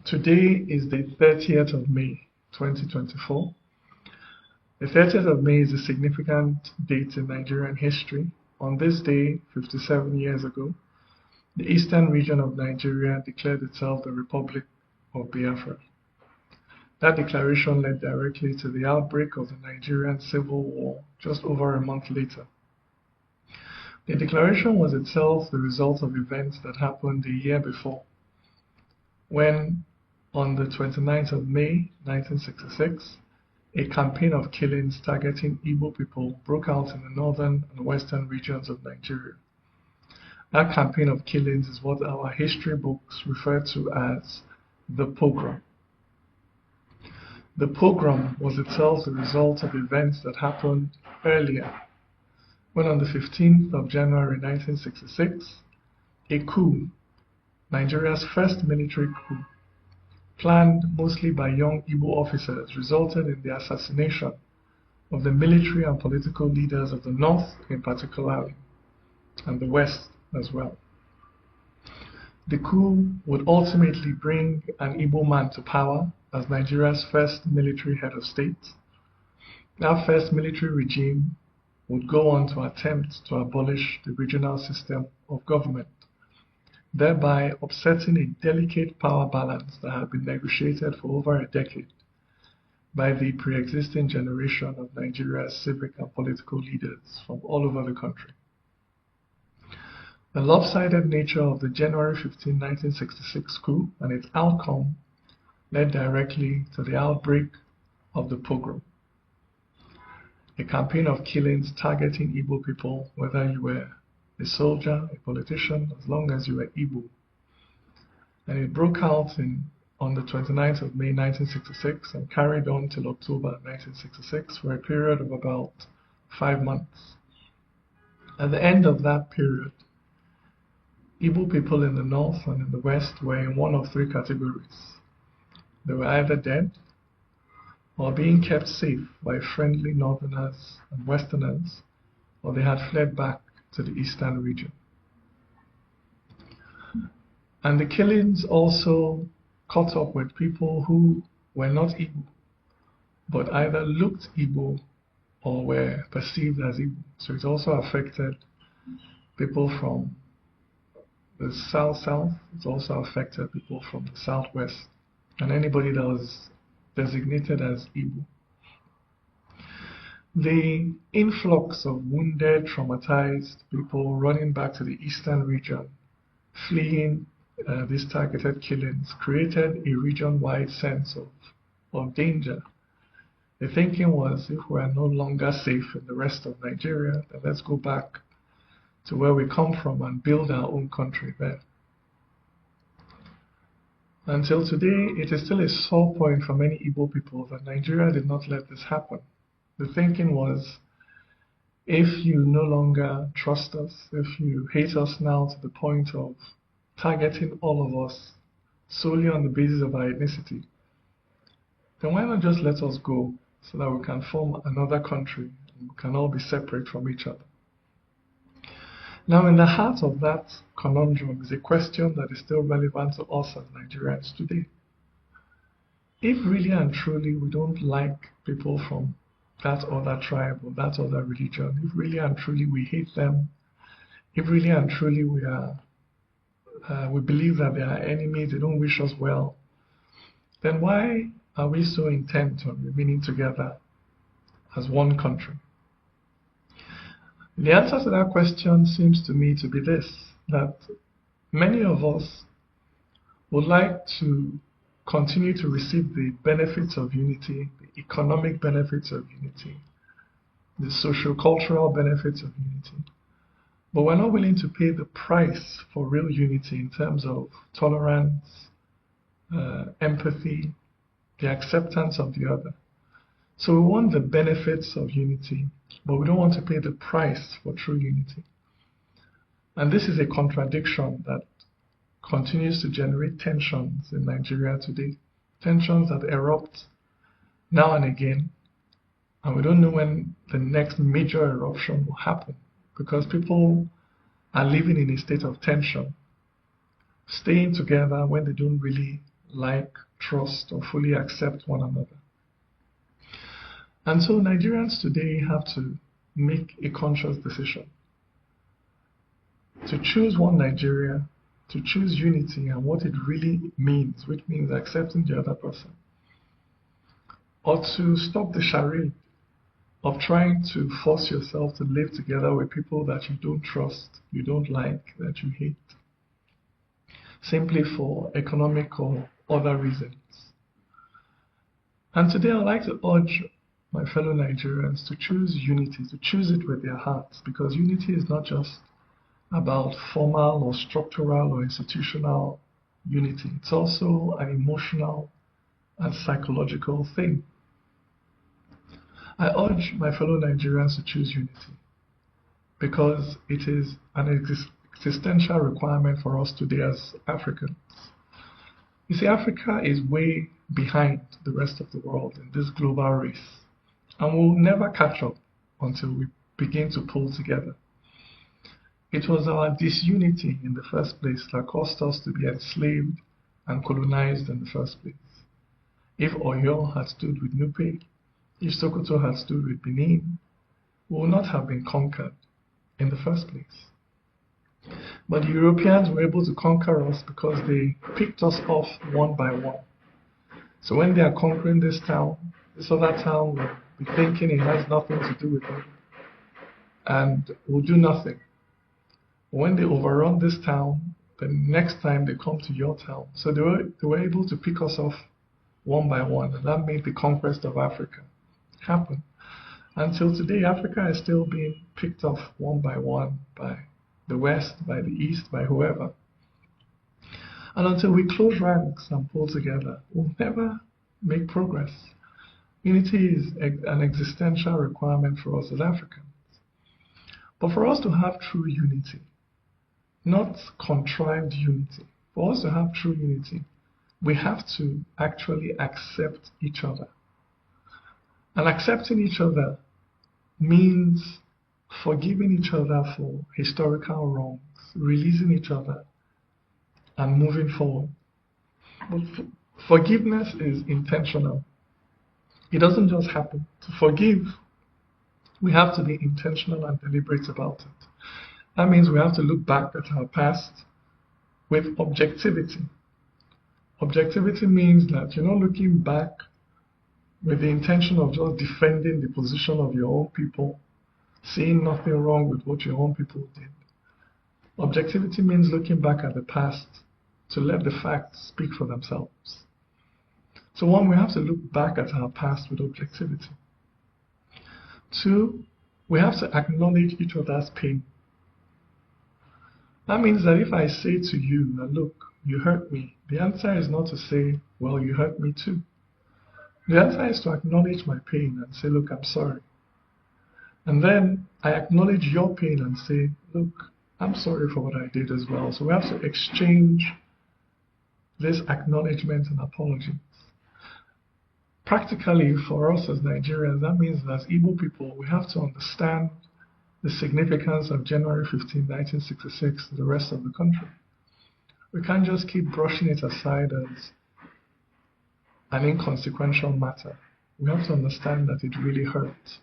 Today is the 30th of May, 2024. The 30th of May is a significant date in Nigerian history. On this day, 57 years ago, the eastern region of Nigeria declared itself the Republic of Biafra. That declaration led directly to the outbreak of the Nigerian Civil War just over a month later. The declaration was itself the result of events that happened a year before, when on the 29th of May 1966, a campaign of killings targeting Igbo people broke out in the northern and western regions of Nigeria. That campaign of killings is what our history books refer to as the pogrom. The pogrom was itself the result of events that happened earlier, when on the 15th of January 1966, a coup, Nigeria's first military coup, planned mostly by young Igbo officers, resulted in the assassination of the military and political leaders of the North in particular, and the West as well. The coup would ultimately bring an Igbo man to power as Nigeria's first military head of state. That first military regime would go on to attempt to abolish the regional system of government, thereby upsetting a delicate power balance that had been negotiated for over a decade by the pre-existing generation of Nigeria's civic and political leaders from all over the country. The lopsided nature of the January 15, 1966 coup and its outcome led directly to the outbreak of the pogrom, a campaign of killings targeting Igbo people, whether you were a soldier, a politician, as long as you were Igbo. And it broke out on the 29th of May 1966 and carried on till October 1966 for a period of about 5 months. At the end of that period, Igbo people in the north and in the west were in one of 3 categories. They were either dead or being kept safe by friendly northerners and westerners, or they had fled back to the eastern region. And the killings also caught up with people who were not Igbo, but either looked Igbo or were perceived as Igbo. So it also affected people from the south, it also affected people from the southwest, and anybody that was designated as Igbo. The influx of wounded, traumatized people running back to the eastern region, fleeing these targeted killings, created a region-wide sense of danger. The thinking was, if we are no longer safe in the rest of Nigeria, then let's go back to where we come from and build our own country there. Until today, it is still a sore point for many Igbo people that Nigeria did not let this happen. The thinking was, if you no longer trust us, if you hate us now to the point of targeting all of us solely on the basis of our ethnicity, then why not just let us go so that we can form another country and we can all be separate from each other? Now, in the heart of that conundrum is a question that is still relevant to us as Nigerians today. If really and truly we don't like people from that other tribe or that other religion, if really and truly we hate them, if really and truly we believe that they are enemies, they don't wish us well, then why are we so intent on remaining together as one country? The answer to that question seems to me to be this, that many of us would like to continue to receive the benefits of unity, the economic benefits of unity, the socio-cultural benefits of unity, but we're not willing to pay the price for real unity in terms of tolerance, empathy, the acceptance of the other. So we want the benefits of unity, but we don't want to pay the price for true unity. And this is a contradiction that continues to generate tensions in Nigeria today. Tensions that erupt now and again, and we don't know when the next major eruption will happen, because people are living in a state of tension, staying together when they don't really like, trust, or fully accept one another. And so Nigerians today have to make a conscious decision to choose one Nigeria, to choose unity and what it really means, which means accepting the other person, or to stop the charade of trying to force yourself to live together with people that you don't trust, you don't like, that you hate, simply for economic or other reasons. And today I'd like to urge my fellow Nigerians to choose unity, to choose it with their hearts, because unity is not just about formal or structural or institutional unity. It's also an emotional and psychological thing. I urge my fellow Nigerians to choose unity because it is an existential requirement for us today as Africans. You see, Africa is way behind the rest of the world in this global race, and we'll never catch up until we begin to pull together. It was our disunity in the first place that caused us to be enslaved and colonized in the first place. If Oyo had stood with Nupe, if Sokoto had stood with Benin, we would not have been conquered in the first place. But the Europeans were able to conquer us because they picked us off one by one. So when they are conquering this town, this other town will be thinking it has nothing to do with them and will do nothing. When they overrun this town, the next time they come to your town. So they were able to pick us off one by one, and that made the conquest of Africa happen. Until today, Africa is still being picked off one by one by the West, by the East, by whoever. And until we close ranks and pull together, we'll never make progress. Unity is an existential requirement for us as Africans. But for us to have true unity, not contrived unity, for us to have true unity, we have to actually accept each other. And accepting each other means forgiving each other for historical wrongs, releasing each other, and moving forward. But forgiveness is intentional. It doesn't just happen. To forgive, we have to be intentional and deliberate about it. That means we have to look back at our past with objectivity. Objectivity means that you're not looking back with the intention of just defending the position of your own people, seeing nothing wrong with what your own people did. Objectivity means looking back at the past to let the facts speak for themselves. So one, we have to look back at our past with objectivity. Two, we have to acknowledge each other's pain. That means that if I say to you that, look, you hurt me, the answer is not to say, well, you hurt me too. The answer is to acknowledge my pain and say, look, I'm sorry. And then I acknowledge your pain and say, look, I'm sorry for what I did as well. So we have to exchange this acknowledgement and apologies. Practically, for us as Nigerians, that means that as Igbo people, we have to understand the significance of January 15, 1966 to the rest of the country. We can't just keep brushing it aside as an inconsequential matter. We have to understand that it really hurt.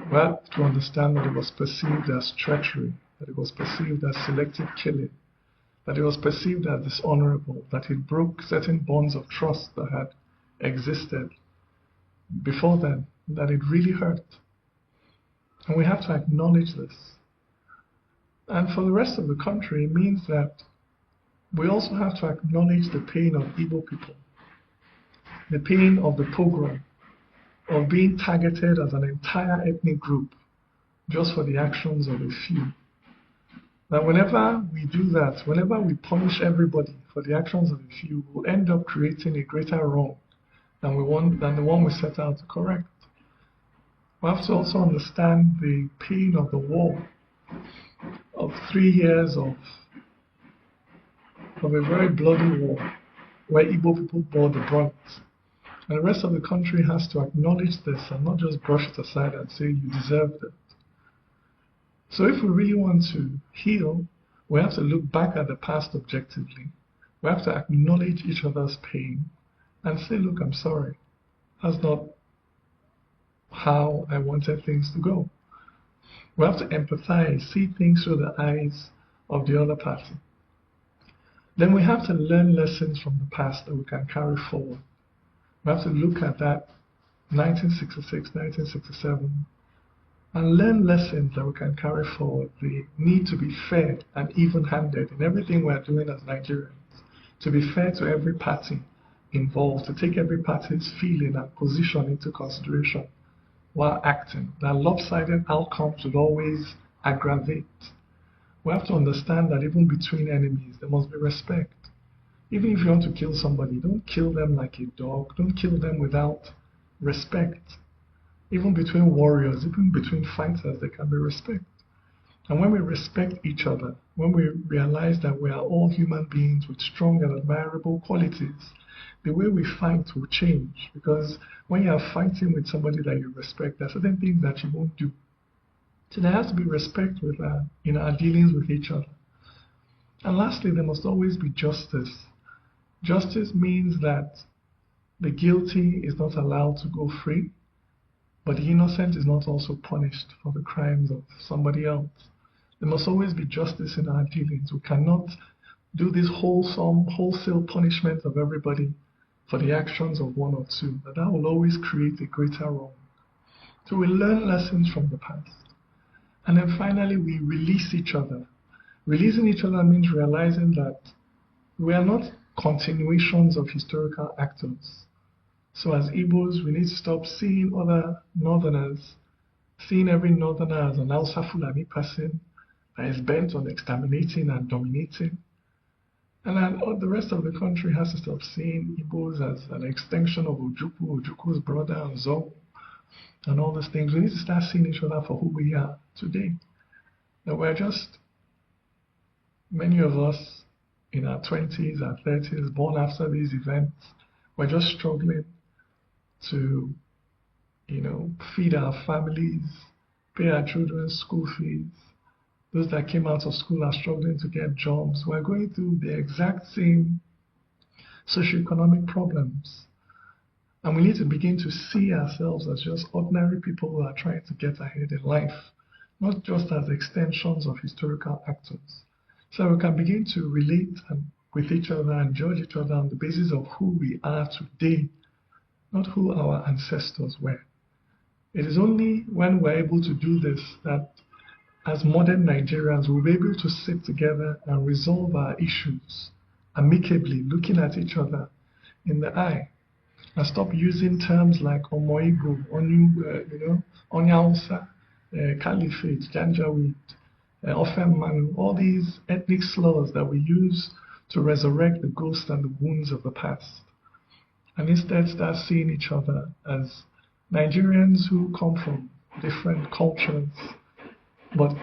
We have to understand that it was perceived as treachery, that it was perceived as selective killing, that it was perceived as dishonorable, that it broke certain bonds of trust that had existed before then, that it really hurt. And we have to acknowledge this. And for the rest of the country, it means that we also have to acknowledge the pain of Igbo people, the pain of the pogrom, of being targeted as an entire ethnic group just for the actions of a few. That whenever we do that, whenever we punish everybody for the actions of a few, we'll end up creating a greater wrong than the one we set out to correct. We have to also understand the pain of the war, of 3 years of a very bloody war, where Igbo people bore the brunt. And the rest of the country has to acknowledge this and not just brush it aside and say, you deserved it. So if we really want to heal, we have to look back at the past objectively We have to acknowledge each other's pain and say, look, I'm sorry. That's not how I wanted things to go. We have to empathize, see things through the eyes of the other party. Then we have to learn lessons from the past that we can carry forward. We have to look at that 1966, 1967, and learn lessons that we can carry forward. The need to be fair and even-handed in everything we're doing as Nigerians, to be fair to every party involved, to take every party's feeling and position into consideration while acting. That lopsided outcomes would always aggravate. We have to understand that even between enemies, there must be respect. Even if you want to kill somebody, don't kill them like a dog. Don't kill them without respect. Even between warriors, even between fighters, there can be respect. And when we respect each other, when we realize that we are all human beings with strong and admirable qualities, the way we fight will change. Because when you are fighting with somebody that you respect, there are certain things that you won't do. So there has to be respect in our dealings with each other. And lastly, there must always be justice. Justice means that the guilty is not allowed to go free, but the innocent is not also punished for the crimes of somebody else. There must always be justice in our dealings. We cannot do this wholesale punishment of everybody for the actions of one or two. That will always create a greater wrong. So we learn lessons from the past. And then finally, we release each other. Releasing each other means realizing that we are not continuations of historical actors. So as Igbos, we need to stop seeing other northerners, seeing every northerner as an Hausa Fulani person that is bent on exterminating and dominating. And then the rest of the country has to stop seeing Igbos as an extension of Ojukwu, Ojukwu's brother, and Zongo, and all these things. We need to start seeing each other for who we are today. That we're just, many of us in our 20s, our 30s, born after these events, we're just struggling to, feed our families, pay our children's school fees. Those that came out of school are struggling to get jobs. We're going through the exact same socioeconomic problems. And we need to begin to see ourselves as just ordinary people who are trying to get ahead in life, not just as extensions of historical actors. So we can begin to relate with each other and judge each other on the basis of who we are today, not who our ancestors were. It is only when we're able to do this that as modern Nigerians we'll be able to sit together and resolve our issues amicably, looking at each other in the eye. And stop using terms like Omoigo, Onyausa, Caliphate, Janjaweed, Ofemanu, all these ethnic slurs that we use to resurrect the ghosts and the wounds of the past. And instead start seeing each other as Nigerians who come from different cultures, but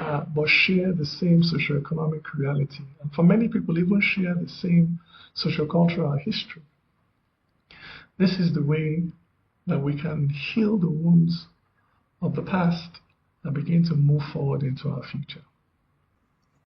share the same socioeconomic reality. And for many people, even share the same sociocultural history. This is the way that we can heal the wounds of the past and begin to move forward into our future.